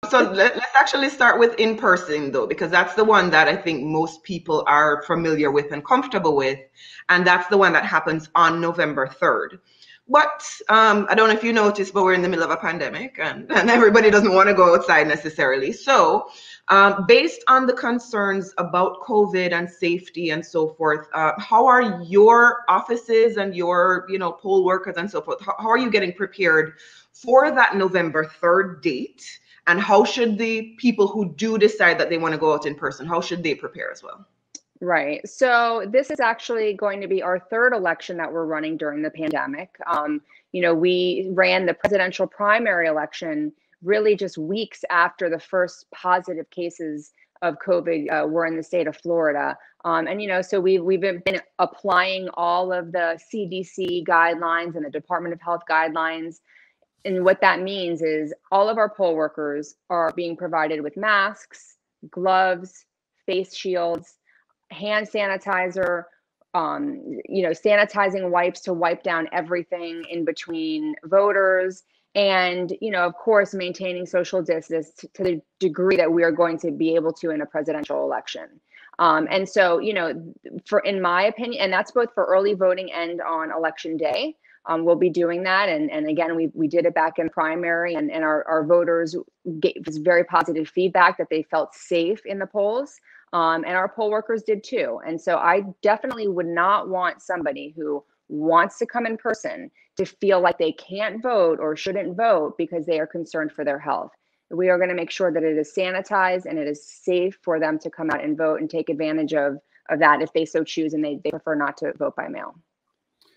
So let's actually start with in person though, because that's the one that I think most people are familiar with and comfortable with. And that's the one that happens on November 3rd. But I don't know if you noticed, but we're in the middle of a pandemic and everybody doesn't want to go outside necessarily. So based on the concerns about COVID and safety and so forth, how are your offices and your, poll workers and so forth, how are you getting prepared for that November 3rd date? And how should the people who do decide that they want to go out in person, how should they prepare as well? Right. So this is actually going to be our third election that we're running during the pandemic. We ran the presidential primary election really just weeks after the first positive cases of COVID were in the state of Florida. So we've been applying all of the CDC guidelines and the Department of Health guidelines. And what that means is all of our poll workers are being provided with masks, gloves, face shields, hand sanitizer, sanitizing wipes to wipe down everything in between voters. And, of course, maintaining social distance to the degree that we are going to be able to in a presidential election. And so, in my opinion, and that's both for early voting and on election day, we'll be doing that. And again, we did it back in primary, and our voters gave us very positive feedback that they felt safe in the polls. And our poll workers did too. And so I definitely would not want somebody who wants to come in person to feel like they can't vote or shouldn't vote because they are concerned for their health. We are going to make sure that it is sanitized and it is safe for them to come out and vote and take advantage of that if they so choose and they prefer not to vote by mail.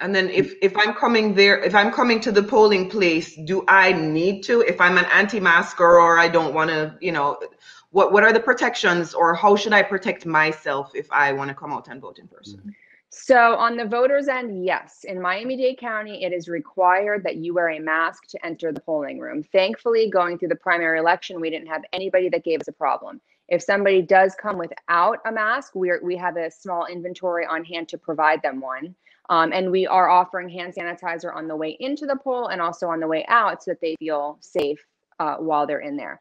And then if I'm coming there, if I'm coming to the polling place, do I need to, if I'm an anti-masker or I don't want to, what are the protections, or how should I protect myself if I want to come out and vote in person? So on the voters' end, yes. In Miami-Dade County, it is required that you wear a mask to enter the polling room. Thankfully, going through the primary election, we didn't have anybody that gave us a problem. If somebody does come without a mask, we have a small inventory on hand to provide them one. And we are offering hand sanitizer on the way into the poll and also on the way out so that they feel safe while they're in there.